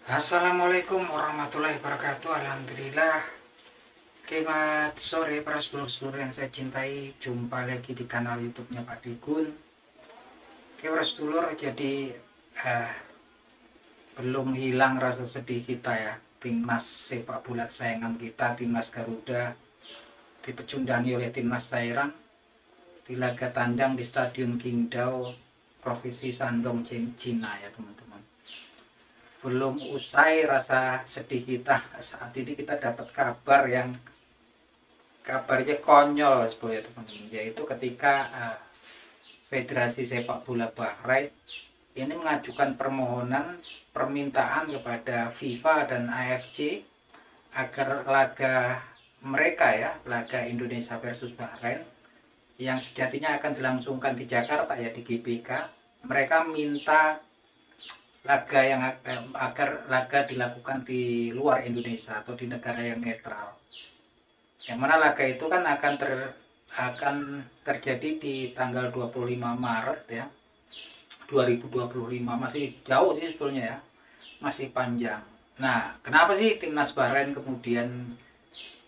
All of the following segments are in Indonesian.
Assalamualaikum warahmatullahi wabarakatuh. Alhamdulillah. Selamat sore para sedulur-sedulur yang saya cintai. Jumpa lagi di kanal YouTube-nya Pak Digun. Para sedulur, jadi belum hilang rasa sedih kita ya. Timnas sepak bola kesayangan kita, Timnas Garuda, dipecundangi oleh Timnas Thailand di laga tandang di Stadion Qingdao, Provinsi Shandong, Cina ya teman-teman. Belum usai rasa sedih kita, saat ini kita dapat kabar yang kabarnya konyol sebenarnya teman-teman, yaitu ketika Federasi Sepak Bola Bahrain ini mengajukan permintaan kepada FIFA dan AFC agar laga mereka ya, laga Indonesia versus Bahrain yang sejatinya akan dilangsungkan di Jakarta ya, di GBK, mereka minta agar laga dilakukan di luar Indonesia atau di negara yang netral. Yang mana laga itu kan akan terjadi di tanggal 25 Maret ya, 2025. Masih jauh sih sebetulnya ya, masih panjang. Nah, kenapa sih Timnas Bahrain kemudian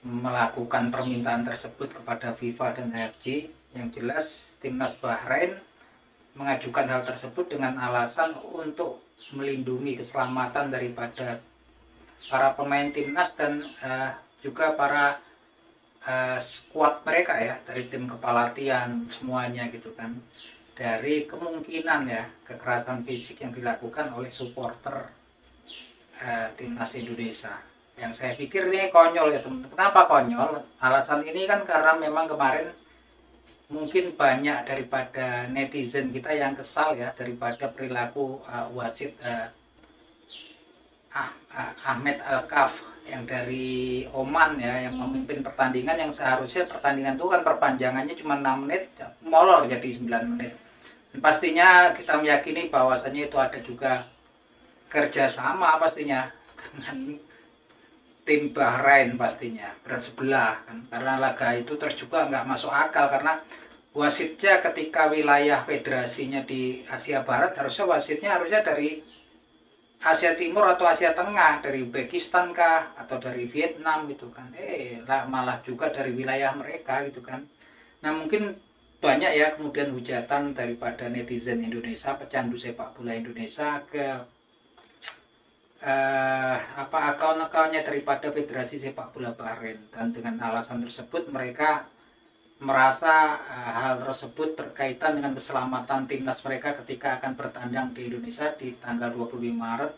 melakukan permintaan tersebut kepada FIFA dan AFC? Yang jelas Timnas Bahrain mengajukan hal tersebut dengan alasan untuk melindungi keselamatan daripada para pemain timnas dan juga para skuad mereka ya, dari tim kepelatihan semuanya gitu kan, dari kemungkinan ya kekerasan fisik yang dilakukan oleh supporter timnas Indonesia. Yang saya pikir ini konyol ya teman-teman. Kenapa konyol? Alasan ini kan karena memang kemarin mungkin banyak daripada netizen kita yang kesal ya daripada perilaku wasit Ahmed Al-Kaf yang dari Oman ya, yang memimpin pertandingan, yang seharusnya pertandingan itu kan perpanjangannya cuma 6 menit, molor jadi 9 menit. Dan pastinya kita meyakini bahwasanya itu ada juga kerjasama pastinya dengan tim Bahrain, pastinya berat sebelah kan, karena laga itu terus juga nggak masuk akal karena wasitnya ketika wilayah federasinya di Asia Barat, wasitnya dari Asia Timur atau Asia Tengah, dari Uzbekistan kah atau dari Vietnam gitu kan, malah juga dari wilayah mereka gitu kan. Nah, mungkin banyak ya kemudian hujatan daripada netizen Indonesia, pecandu sepak bola Indonesia ke akun-akunnya daripada Federasi Sepak Bola Bahrain, dan dengan alasan tersebut mereka merasa hal tersebut berkaitan dengan keselamatan timnas mereka ketika akan bertandang di Indonesia di tanggal 25 Maret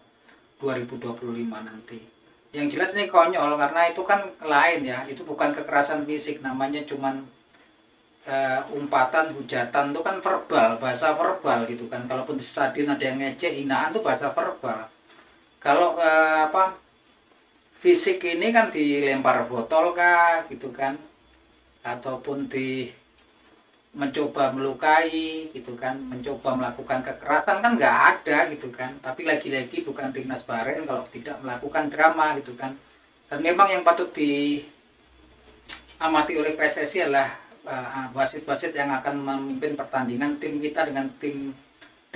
2025 nanti. Yang jelas ini konyol karena itu kan lain ya, itu bukan kekerasan fisik, namanya cuman umpatan, hujatan itu kan verbal, bahasa verbal gitu kan. Kalaupun di stadion ada yang ngecek, hinaan itu bahasa verbal. Kalau fisik ini kan dilempar botol kah gitu kan, ataupun mencoba melukai gitu kan, mencoba melakukan kekerasan kan nggak ada gitu kan. Tapi lagi-lagi bukan timnas Bahrain kalau tidak melakukan drama gitu kan. Dan memang yang patut diamati oleh PSSI adalah wasit-wasit yang akan memimpin pertandingan tim kita dengan tim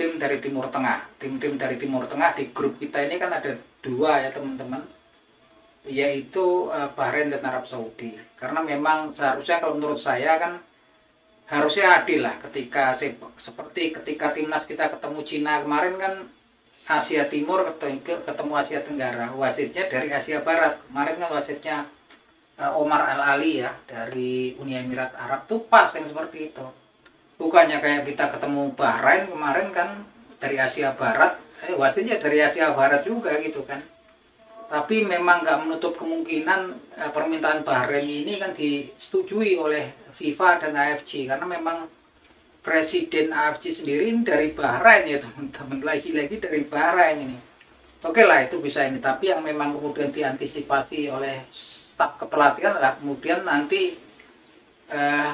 dari Timur Tengah. Tim-tim dari Timur Tengah di grup kita ini kan ada 2 ya teman-teman, yaitu Bahrain dan Arab Saudi. Karena memang seharusnya kalau menurut saya kan harusnya adil lah seperti ketika timnas kita ketemu Cina kemarin kan, Asia Timur ketemu Asia Tenggara, wasitnya dari Asia Barat. Kemarin kan wasitnya Omar Al-Ali ya dari Uni Emirat Arab, tuh pas yang seperti itu. Bukannya kayak kita ketemu Bahrain kemarin kan dari Asia Barat, wasitnya dari Asia Barat juga gitu kan. Tapi memang nggak menutup kemungkinan permintaan Bahrain ini kan disetujui oleh FIFA dan AFC, karena memang presiden AFC sendiri ini dari Bahrain ya teman-teman, lagi-lagi dari Bahrain ini. Oke lah, itu bisa ini, tapi yang memang kemudian diantisipasi oleh staf kepelatihan adalah kemudian nanti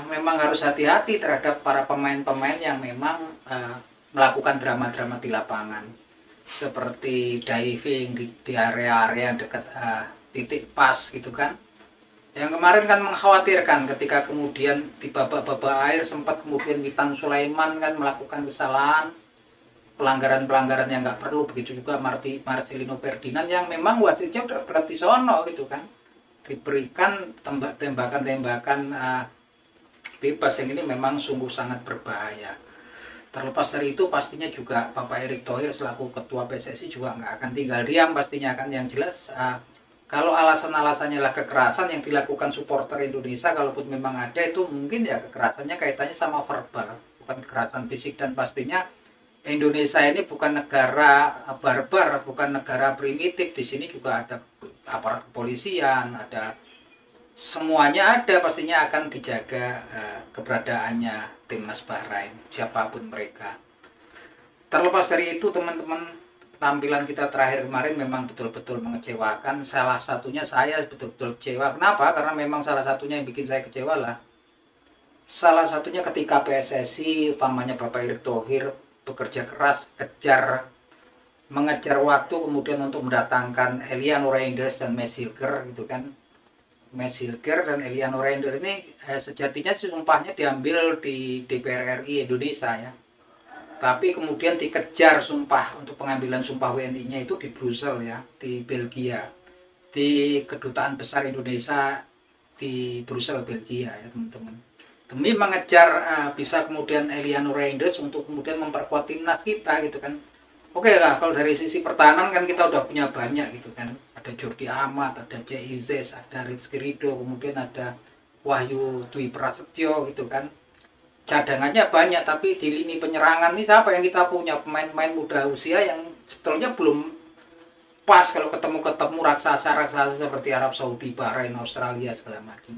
memang harus hati-hati terhadap para pemain-pemain yang memang melakukan drama-drama di lapangan, seperti diving di area-area dekat titik pas gitu kan. Yang kemarin kan mengkhawatirkan ketika kemudian di babak-babak air sempat kemudian Witan Sulaiman kan melakukan kesalahan pelanggaran-pelanggaran yang nggak perlu. Begitu juga Marcelino Ferdinand yang memang wasitnya udah berarti sono gitu kan, diberikan tembakan-tembakan bebas yang ini memang sungguh sangat berbahaya. Terlepas dari itu pastinya juga Bapak Erick Thohir selaku Ketua PSSI juga nggak akan tinggal diam pastinya kan. Yang jelas kalau alasan-alasannya lah kekerasan yang dilakukan supporter Indonesia, kalaupun memang ada itu mungkin ya kekerasannya kaitannya sama verbal, bukan kekerasan fisik. Dan pastinya Indonesia ini bukan negara barbar, bukan negara primitif. Di sini juga ada aparat kepolisian, ada semuanya ada, pastinya akan dijaga keberadaannya timnas Bahrain, siapapun mereka. Terlepas dari itu teman-teman, penampilan kita terakhir kemarin memang betul-betul mengecewakan. Salah satunya saya betul-betul kecewa. Kenapa? Karena memang salah satunya yang bikin saya kecewa lah, salah satunya ketika PSSI, utamanya Bapak Erick Thohir, bekerja keras, mengejar waktu kemudian untuk mendatangkan Eliano Reinders dan Max Hilger gitu kan. Max Hilger dan Eliano Reinders ini sejatinya sumpahnya diambil di DPR RI Indonesia ya. Tapi kemudian dikejar sumpah untuk pengambilan sumpah WNI-nya itu di Brussels ya, di Belgia. Di Kedutaan Besar Indonesia di Brussels, Belgia ya teman-teman. Demi mengejar bisa kemudian Eliano Reinders untuk kemudian memperkuat timnas kita gitu kan. Oke lah, kalau dari sisi pertahanan kan kita udah punya banyak gitu kan. Ada Jordi Amat, ada Jay Izes, ada Rizky Ridho, kemudian ada Wahyu Dwi Prasetyo gitu kan. Cadangannya banyak, tapi di lini penyerangan ini siapa yang kita punya? Pemain-pemain muda usia yang sebetulnya belum pas kalau ketemu raksasa-raksasa seperti Arab Saudi, Bahrain, Australia segala macam.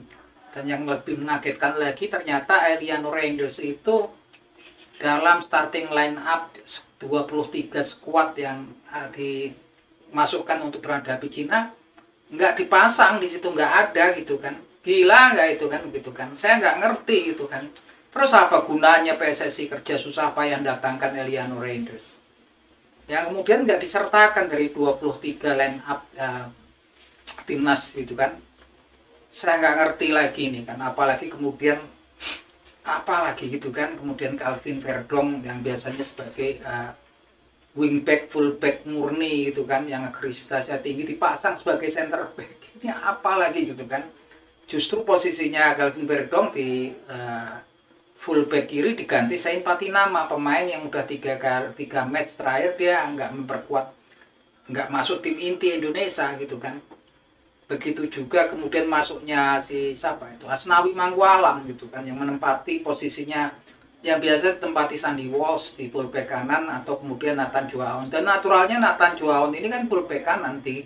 Dan yang lebih mengagetkan lagi ternyata Eliano Reinders itu dalam starting line up 23 squad yang dimasukkan untuk berhadapi Cina nggak dipasang di situ, nggak ada gitu kan. Gila nggak itu kan gitu kan. Saya nggak ngerti gitu kan. Terus apa gunanya PSSI kerja susah payah datangkan Eliano Reinders yang kemudian nggak disertakan dari 23 line up timnas gitu kan. Saya nggak ngerti lagi nih kan, apalagi kemudian apalagi gitu kan, kemudian Calvin Verdong yang biasanya sebagai wingback, fullback murni gitu kan, yang agresivitasnya tinggi dipasang sebagai center back. Ini apalagi gitu kan. Justru posisinya Calvin Verdong di fullback kiri diganti Sain Patinama, pemain yang udah tiga match terakhir dia nggak memperkuat, nggak masuk tim inti Indonesia gitu kan. Begitu juga kemudian masuknya si siapa itu, Asnawi Mangkualam gitu kan, yang menempati posisinya yang biasa ditempati Sandy Walsh di fullback kanan, atau kemudian Nathan Joaon. Dan naturalnya Nathan Joaon ini kan fullback kanan di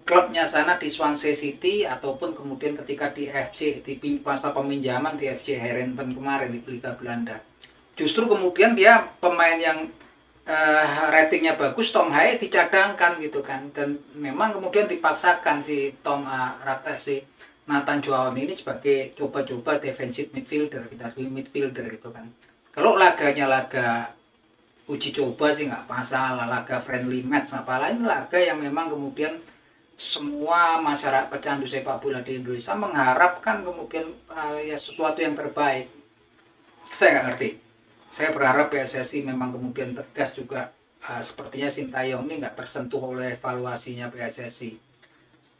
klubnya sana di Swansea City, ataupun kemudian ketika di FC di masa peminjaman di FC Herenveen kemarin di Liga Belanda. Justru kemudian dia pemain yang ratingnya bagus, Tom Haye dicadangkan gitu kan. Dan memang kemudian dipaksakan si si Nathan Joaon ini sebagai coba-coba defensive midfielder, midfielder gitu kan. Kalau laganya laga uji coba sih nggak masalah, laga friendly match, apalagi laga yang memang kemudian semua masyarakat pecandu sepak bola di Indonesia mengharapkan kemudian ya sesuatu yang terbaik. Saya nggak ngerti. Saya berharap PSSI memang kemudian tegas juga. Sepertinya Sintayong ini nggak tersentuh oleh evaluasinya PSSI.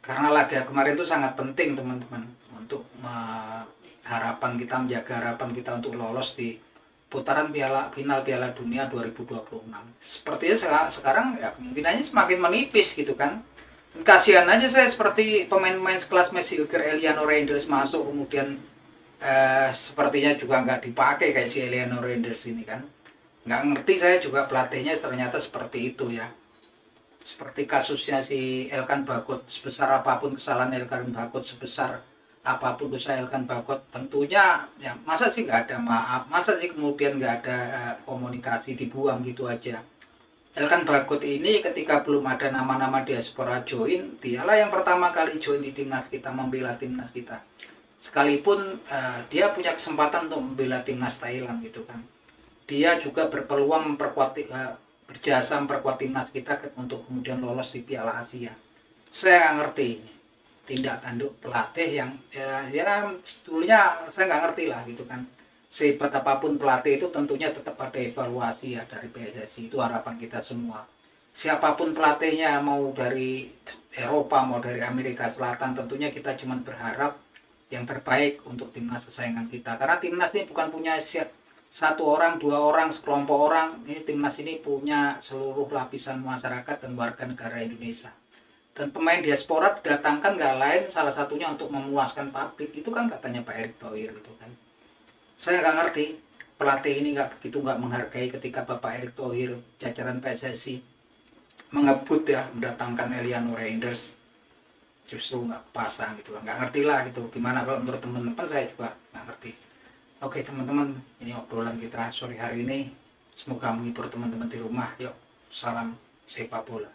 Karena laga kemarin itu sangat penting teman-teman, untuk harapan kita, menjaga harapan kita untuk lolos di putaran final Piala Dunia 2026. Sepertinya sekarang ya kemungkinannya semakin menipis gitu kan. Kasihan aja saya, seperti pemain-pemain sekelas Max Hilger, Eliano Reinders masuk kemudian sepertinya juga nggak dipakai kayak si Eliano Reinders ini kan. Nggak ngerti saya juga pelatihnya ternyata seperti itu ya. Seperti kasusnya si Elkan Bagot, sebesar apapun kesalahan Elkan Bagot, sebesar apapun dosa Elkan Bagot, tentunya ya masa sih nggak ada maaf, masa sih kemudian nggak ada komunikasi, dibuang gitu aja. Elkan Bagot ini ketika belum ada nama-nama diaspora join, dialah yang pertama kali join di timnas kita, membela timnas kita. Sekalipun dia punya kesempatan untuk membela timnas Thailand gitu kan, dia juga berpeluang berjasa memperkuat timnas kita untuk kemudian lolos di Piala Asia. Saya nggak ngerti tindak tanduk pelatih yang ya sebetulnya saya nggak ngerti lah gitu kan. sehebat apapun pelatih itu tentunya tetap ada evaluasi ya dari PSSI. Itu harapan kita semua. Siapapun pelatihnya, mau dari Eropa, mau dari Amerika Selatan, tentunya kita cuma berharap yang terbaik untuk timnas kesayangan kita. Karena timnas ini bukan punya satu orang, dua orang, sekelompok orang. Ini timnas ini punya seluruh lapisan masyarakat dan warga negara Indonesia. Dan pemain diaspora didatangkan nggak lain salah satunya untuk memuaskan publik. Itu kan katanya Pak Erick Thohir gitu kan. Saya nggak ngerti pelatih ini nggak menghargai ketika Bapak Erick Thohir jajaran PSSI mengebut ya mendatangkan Eliano Reinders, justru nggak pasang gitu, nggak ngerti lah gitu gimana. Kalau menurut teman-teman saya juga nggak ngerti. Oke teman-teman, ini obrolan kita sore hari ini, semoga menghibur teman-teman di rumah. Yuk, salam sepak bola.